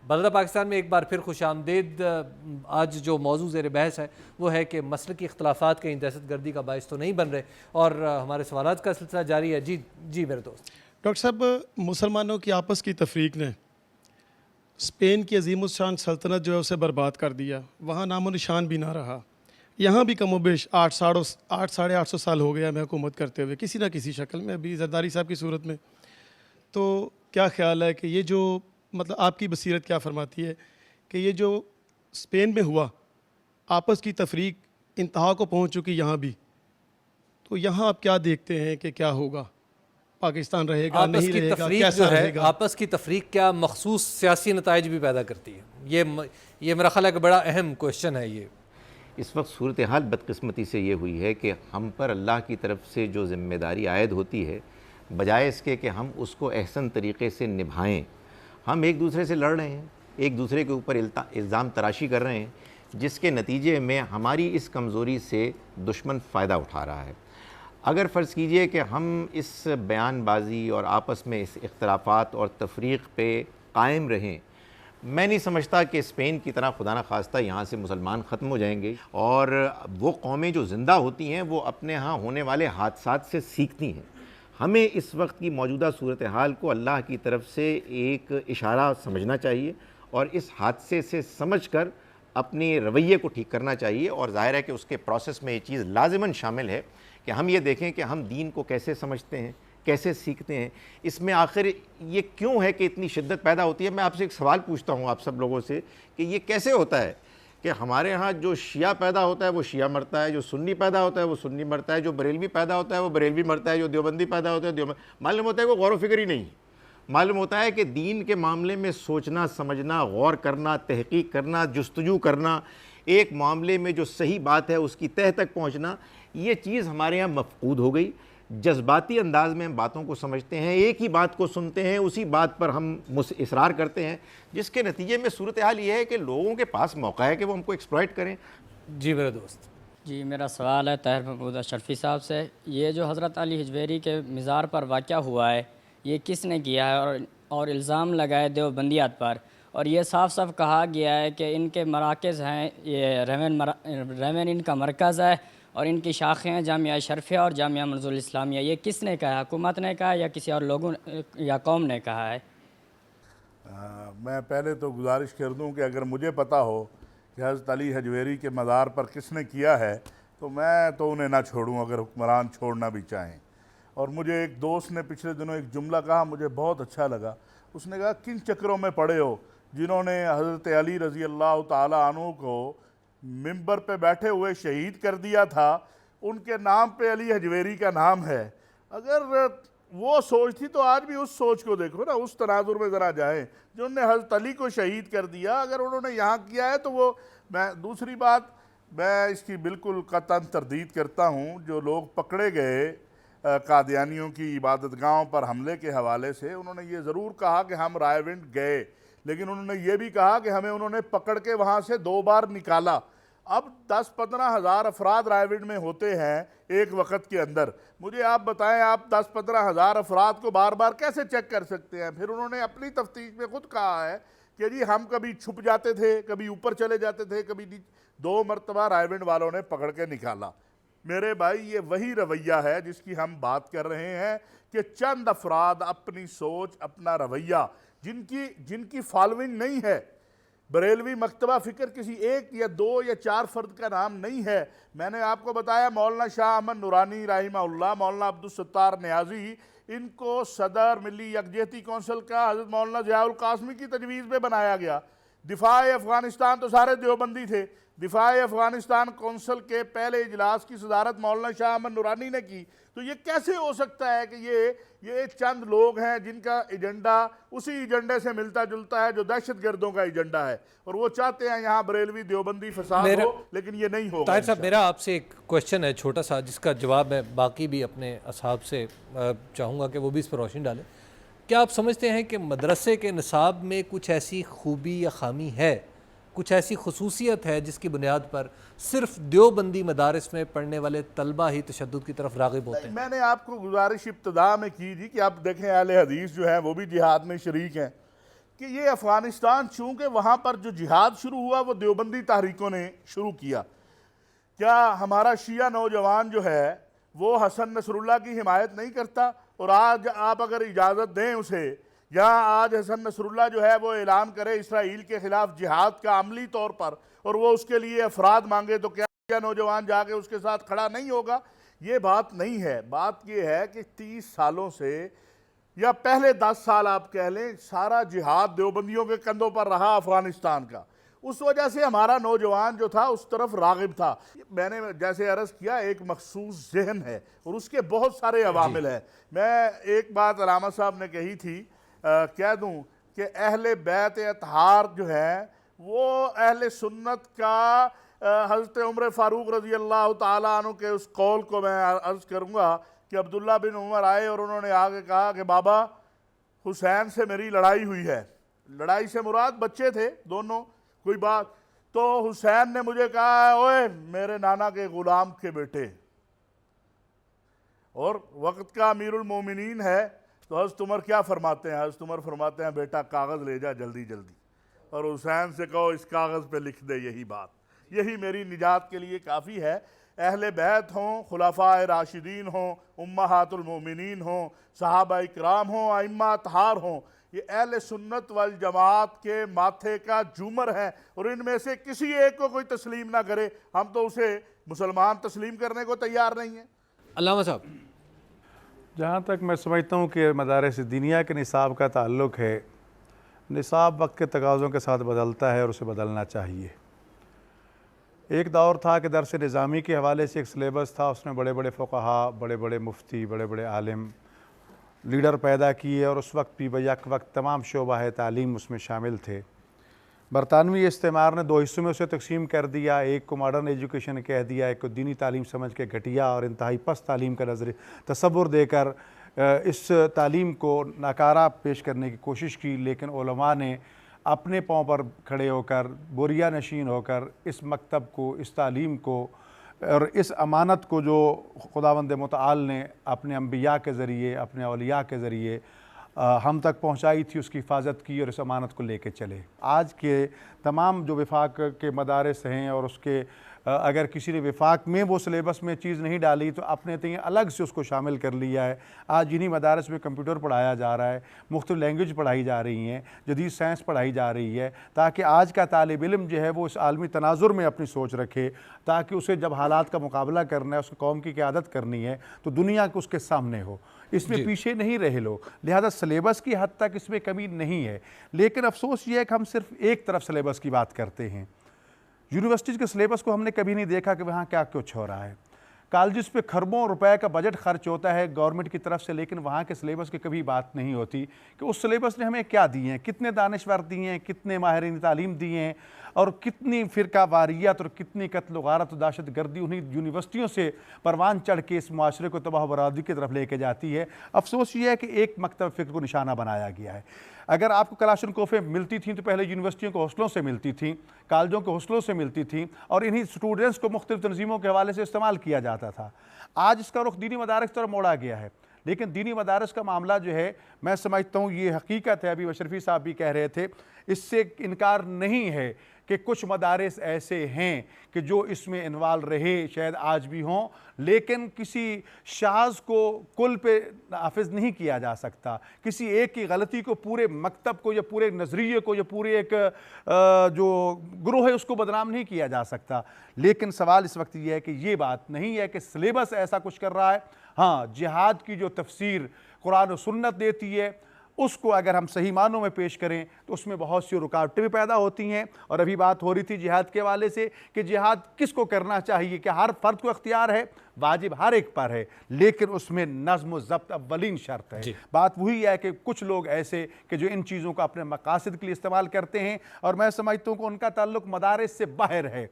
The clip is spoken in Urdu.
بلدہ پاکستان میں ایک بار پھر خوش آمدید۔ آج جو موضوع زیر بحث ہے وہ ہے کہ مسلکی اختلافات کہیں دہشت گردی کا باعث تو نہیں بن رہے، اور ہمارے سوالات کا سلسلہ جاری ہے۔ جی میرے دوست۔ ڈاکٹر صاحب، مسلمانوں کی آپس کی تفریق نے اسپین کی عظیم الشان سلطنت جو ہے اسے برباد کر دیا، وہاں نام و نشان بھی نہ رہا۔ یہاں بھی کم و بیش 800 سال ہو گیا ہمیں حکومت کرتے ہوئے کسی نہ کسی شکل میں، ابھی زرداری صاحب کی صورت میں۔ تو کیا خیال ہے کہ یہ جو مطلب آپ کی بصیرت کیا فرماتی ہے کہ یہ جو اسپین میں ہوا، آپس کی تفریق انتہا کو پہنچ چکی یہاں بھی، تو یہاں آپ کیا دیکھتے ہیں کہ کیا ہوگا؟ پاکستان رہے گا، نہیں رہے گا، کیسا رہے گا؟ آپس کی تفریق کیا مخصوص سیاسی نتائج بھی پیدا کرتی ہے؟ یہ میرا خیال ہے کہ بڑا اہم کوشچن ہے یہ۔ اس وقت صورتحال بدقسمتی سے یہ ہوئی ہے کہ ہم پر اللہ کی طرف سے جو ذمہ داری عائد ہوتی ہے، بجائے اس کے کہ ہم اس کو احسن طریقے سے نبھائیں، ہم ایک دوسرے سے لڑ رہے ہیں، ایک دوسرے کے اوپر الزام تراشی کر رہے ہیں، جس کے نتیجے میں ہماری اس کمزوری سے دشمن فائدہ اٹھا رہا ہے۔ اگر فرض کیجئے کہ ہم اس بیان بازی اور آپس میں اس اختلافات اور تفریق پہ قائم رہیں، میں نہیں سمجھتا کہ اسپین کی طرح خدا نخواستہ یہاں سے مسلمان ختم ہو جائیں گے، اور وہ قومیں جو زندہ ہوتی ہیں وہ اپنے ہاں ہونے والے حادثات سے سیکھتی ہیں۔ ہمیں اس وقت کی موجودہ صورتحال کو اللہ کی طرف سے ایک اشارہ سمجھنا چاہیے، اور اس حادثے سے سمجھ کر اپنے رویے کو ٹھیک کرنا چاہیے، اور ظاہر ہے کہ اس کے پروسیس میں یہ چیز لازماً شامل ہے کہ ہم یہ دیکھیں کہ ہم دین کو کیسے سمجھتے ہیں، کیسے سیکھتے ہیں، اس میں آخر یہ کیوں ہے کہ اتنی شدت پیدا ہوتی ہے۔ میں آپ سے ایک سوال پوچھتا ہوں آپ سب لوگوں سے کہ یہ کیسے ہوتا ہے کہ ہمارے ہاں جو شیعہ پیدا ہوتا ہے وہ شیعہ مرتا ہے، جو سنی پیدا ہوتا ہے وہ سنی مرتا ہے، جو بریلوی پیدا ہوتا ہے وہ بریلوی مرتا ہے، جو دیوبندی پیدا ہوتا ہے دیوبند۔ معلوم ہوتا ہے کہ غور و فکر ہی نہیں ہے۔ معلوم ہوتا ہے کہ دین کے معاملے میں سوچنا، سمجھنا، غور کرنا، تحقیق کرنا، جستجو کرنا، ایک معاملے میں جو صحیح بات ہے اس کی تہہ تک پہنچنا، یہ چیز ہمارے یہاں مفقود ہو گئی۔ جذباتی انداز میں ہم باتوں کو سمجھتے ہیں، ایک ہی بات کو سنتے ہیں، اسی بات پر ہم اصرار کرتے ہیں، جس کے نتیجے میں صورتحال یہ ہے کہ لوگوں کے پاس موقع ہے کہ وہ ہم کو ایکسپلائٹ کریں۔ جی میرے دوست۔ جی میرا سوال ہے طاہر محمود اشرفی صاحب سے۔ یہ جو حضرت علی حجویری کے مزار پر واقعہ ہوا ہے، یہ کس نے کیا ہے اور الزام لگائے دیوبندیات پر، اور یہ صاف صاف کہا گیا ہے کہ ان کے مراکز ہیں، یہ ریمن ان کا مرکز ہے، اور ان کی شاخیں ہیں جامعہ اشرفیہ اور جامعہ منظور الاسلامیہ۔ یہ کس نے کہا؟ حکومت نے کہا یا کسی اور لوگوں یا قوم نے کہا ہے؟ میں پہلے تو گزارش کر دوں کہ اگر مجھے پتہ ہو کہ حضرت علی حجویری کے مزار پر کس نے کیا ہے تو میں تو انہیں نہ چھوڑوں اگر حکمران چھوڑنا بھی چاہیں۔ اور مجھے ایک دوست نے پچھلے دنوں ایک جملہ کہا، مجھے بہت اچھا لگا۔ اس نے کہا کن چکروں میں پڑے ہو جنہوں نے حضرت علی رضی اللہ تعالیٰ عنہ کو ممبر پہ بیٹھے ہوئے شہید کر دیا تھا، ان کے نام پہ علی حجویری کا نام ہے۔ اگر وہ سوچ تھی تو آج بھی اس سوچ کو دیکھو نا، اس تناظر میں ذرا جائیں جو انہوں نے حضرت علی کو شہید کر دیا۔ اگر انہوں نے یہاں کیا ہے تو وہ دوسری بات میں اس کی بالکل قطعاً تردید کرتا ہوں، جو لوگ پکڑے گئے قادیانیوں کی عبادت گاہوں پر حملے کے حوالے سے، انہوں نے یہ ضرور کہا کہ ہم رائے ونڈ گئے، لیکن انہوں نے یہ بھی کہا کہ ہمیں انہوں نے پکڑ کے وہاں سے 2 بار نکالا۔ اب 10-15 ہزار افراد رائے ونڈ میں ہوتے ہیں ایک وقت کے اندر۔ مجھے آپ بتائیں، آپ 10-15 ہزار افراد کو بار بار کیسے چیک کر سکتے ہیں؟ پھر انہوں نے اپنی تفتیش میں خود کہا ہے کہ جی ہم کبھی چھپ جاتے تھے، کبھی اوپر چلے جاتے تھے، کبھی 2 مرتبہ رائے ونڈ والوں نے پکڑ کے نکالا۔ میرے بھائی، یہ وہی رویہ ہے جس کی ہم بات کر رہے ہیں کہ چند افراد اپنی سوچ، اپنا رویہ، جن کی فالوئنگ نہیں ہے، بریلوی مکتبہ فکر کسی 1 یا 2 یا 4 فرد کا نام نہیں ہے۔ میں نے آپ کو بتایا مولانا شاہ احمد نورانی رحمہ اللہ، مولانا عبدالستار نیازی، ان کو صدر ملی یکجہتی کونسل کا حضرت مولانا ضیاء القاسمی کی تجویز میں بنایا گیا۔ دفاع افغانستان تو سارے دیوبندی تھے۔ دفاع افغانستان کونسل کے پہلے اجلاس کی صدارت مولانا شاہ احمد نورانی نے کی۔ تو یہ کیسے ہو سکتا ہے کہ یہ چند لوگ ہیں جن کا ایجنڈا اسی ایجنڈے سے ملتا جلتا ہے جو دہشت گردوں کا ایجنڈا ہے، اور وہ چاہتے ہیں یہاں بریلوی دیوبندی فساد ہو، لیکن یہ نہیں ہوگا۔ طاہر صاحب، میرا آپ سے ایک کوشچن ہے چھوٹا سا، جس کا جواب میں باقی بھی اپنے اصحاب سے چاہوں گا کہ وہ بھی اس پر روشنی ڈالیں۔ کیا آپ سمجھتے ہیں کہ مدرسے کے نصاب میں کچھ ایسی خوبی یا خامی ہے، کچھ ایسی خصوصیت ہے جس کی بنیاد پر صرف دیوبندی مدارس میں پڑھنے والے طلبہ ہی تشدد کی طرف راغب ہوتے ہیں؟ میں نے آپ کو گزارش ابتدا میں کی تھی کہ آپ دیکھیں اہل حدیث جو ہیں وہ بھی جہاد میں شریک ہیں، کہ یہ افغانستان چونکہ وہاں پر جو جہاد شروع ہوا وہ دیوبندی تحریکوں نے شروع کیا، کیا ہمارا شیعہ نوجوان جو ہے وہ حسن نصر اللہ کی حمایت نہیں کرتا؟ اور آج آپ اگر اجازت دیں اسے، یا آج حسن نصر اللہ جو ہے وہ اعلان کرے اسرائیل کے خلاف جہاد کا عملی طور پر، اور وہ اس کے لیے افراد مانگے، تو کیا شیعہ نوجوان جا کے اس کے ساتھ کھڑا نہیں ہوگا؟ یہ بات نہیں ہے۔ بات یہ ہے کہ 30 سالوں سے، یا پہلے 10 سال آپ کہہ لیں، سارا جہاد دیوبندیوں کے کندھوں پر رہا افغانستان کا۔ اس وجہ سے ہمارا نوجوان جو تھا اس طرف راغب تھا۔ میں نے جیسے عرض کیا ایک مخصوص ذہن ہے اور اس کے بہت سارے عوامل ہیں۔ میں ایک بات علامہ صاحب نے کہی تھی، کہہ دوں کہ اہل بیت اطہار جو ہیں وہ اہل سنت کا، حضرت عمر فاروق رضی اللہ تعالیٰ عنہ کے اس قول کو میں عرض کروں گا کہ عبداللہ بن عمر آئے اور انہوں نے آگے کہا کہ بابا حسین سے میری لڑائی ہوئی ہے۔ لڑائی سے مراد بچے تھے دونوں، کوئی بات، تو حسین نے مجھے کہا اوے میرے نانا کے غلام کے بیٹے، اور وقت کا امیر المومنین ہے، تو حضرت عمر کیا فرماتے ہیں؟ حضرت عمر فرماتے ہیں بیٹا کاغذ لے جا جلدی جلدی، اور حسین سے کہو اس کاغذ پہ لکھ دے یہی بات، یہی میری نجات کے لیے کافی ہے۔ اہل بیت ہوں، خلفاء راشدین ہوں، امہات المومنین ہوں، صحابہ اکرام ہوں، ائمہ اطہار ہوں، یہ اہل سنت والجماعت کے ماتھے کا جومر ہے، اور ان میں سے کسی ایک کو کوئی تسلیم نہ کرے، ہم تو اسے مسلمان تسلیم کرنے کو تیار نہیں ہیں۔ علامہ صاحب، جہاں تک میں سمجھتا ہوں کہ مدارس دینیہ کے نصاب کا تعلق ہے، نصاب وقت کے تقاضوں کے ساتھ بدلتا ہے اور اسے بدلنا چاہیے۔ ایک دور تھا کہ درس نظامی کے حوالے سے ایک سلیبس تھا، اس میں بڑے بڑے فقہا، بڑے بڑے مفتی، بڑے بڑے عالم، لیڈر پیدا کیے، اور اس وقت بھی بیک وقت تمام شعبہ تعلیم اس میں شامل تھے۔ برطانوی استعمار نے 2 حصوں میں اسے تقسیم کر دیا، ایک کو ماڈرن ایجوکیشن کہہ دیا، ایک کو دینی تعلیم سمجھ کے گھٹیا اور انتہائی پست تعلیم کا تصور دے کر اس تعلیم کو ناکارہ پیش کرنے کی کوشش کی، لیکن علماء نے اپنے پاؤں پر کھڑے ہو کر، بوریا نشین ہو کر اس مکتب کو، اس تعلیم کو اور اس امانت کو جو خداوند متعال نے اپنے انبیاء کے ذریعے، اپنے اولیاء کے ذریعے ہم تک پہنچائی تھی، اس کی حفاظت کی اور اس امانت کو لے کے چلے۔ آج کے تمام جو وفاق کے مدارس ہیں، اور اس کے اگر کسی نے وفاق میں وہ سلیبس میں چیز نہیں ڈالی تو اپنے تئیں الگ سے اس کو شامل کر لیا ہے۔ آج انہی مدارس میں کمپیوٹر پڑھایا جا رہا ہے، مختلف لینگویج پڑھائی جا رہی ہیں، جدید سائنس پڑھائی جا رہی ہے، تاکہ آج کا طالب علم جو ہے وہ اس عالمی تناظر میں اپنی سوچ رکھے، تاکہ اسے جب حالات کا مقابلہ کرنا ہے، اس قوم کی قیادت کرنی ہے، تو دنیا اس کے سامنے ہو، اس میں پیچھے نہیں رہے لوگ۔ لہذا سلیبس کی حد تک اس میں کمی نہیں ہے، لیکن افسوس یہ ہے کہ ہم صرف ایک طرف سلیبس کی بات کرتے ہیں۔ یونیورسٹیز کے سلیبس کو ہم نے کبھی نہیں دیکھا کہ وہاں کیا کچھ ہو رہا ہے۔ کالجز پہ خربوں روپے کا بجٹ خرچ ہوتا ہے گورنمنٹ کی طرف سے، لیکن وہاں کے سلیبس کی کبھی بات نہیں ہوتی کہ اس سلیبس نے ہمیں کیا دیے ہیں، کتنے دانشور دیے ہیں، کتنے ماہرین تعلیم دیے ہیں، اور کتنی فرقہ واریت اور کتنی قتل و غارت و دہشت گردی انہی یونیورسٹیوں سے پروان چڑھ کے اس معاشرے کو تباہ و بربادی کی طرف لے کے جاتی ہے۔ افسوس یہ ہے کہ ایک مکتب فکر کو نشانہ بنایا گیا ہے۔ اگر آپ کو کلاشنکوفیں ملتی تھیں تو پہلے یونیورسٹیوں کے ہاسٹلوں سے ملتی تھیں، کالجوں کے ہاسٹلوں سے ملتی تھیں، اور انہی سٹوڈنٹس کو مختلف تنظیموں کے حوالے سے استعمال کیا جاتا تھا۔ آج اس کا رخ دینی مدارس طرف موڑا گیا ہے، لیکن دینی مدارس کا معاملہ جو ہے، میں سمجھتا ہوں یہ حقیقت ہے، ابھی اشرفی صاحب بھی کہہ رہے تھے، اس سے انکار نہیں ہے کہ کچھ مدارس ایسے ہیں کہ جو اس میں انوالو رہے، شاید آج بھی ہوں، لیکن کسی شاذ کو کل پہ نافذ نہیں کیا جا سکتا۔ کسی ایک کی غلطی کو پورے مکتب کو یا پورے نظریے کو یا پورے ایک جو گروہ ہے اس کو بدنام نہیں کیا جا سکتا۔ لیکن سوال اس وقت یہ ہے کہ یہ بات نہیں ہے کہ سلیبس ایسا کچھ کر رہا ہے۔ ہاں، جہاد کی جو تفسیر قرآن و سنت دیتی ہے، اس کو اگر ہم صحیح معنوں میں پیش کریں تو اس میں بہت سی رکاوٹیں بھی پیدا ہوتی ہیں، اور ابھی بات ہو رہی تھی جہاد کے حوالے سے کہ جہاد کس کو کرنا چاہیے، کہ ہر فرد کو اختیار ہے، واجب ہر ایک پر ہے، لیکن اس میں نظم و ضبط اولین شرط ہے۔ بات وہی ہے کہ کچھ لوگ ایسے کہ جو ان چیزوں کو اپنے مقاصد کے لیے استعمال کرتے ہیں، اور میں سمجھتا ہوں کہ ان کا تعلق مدارس سے باہر ہے۔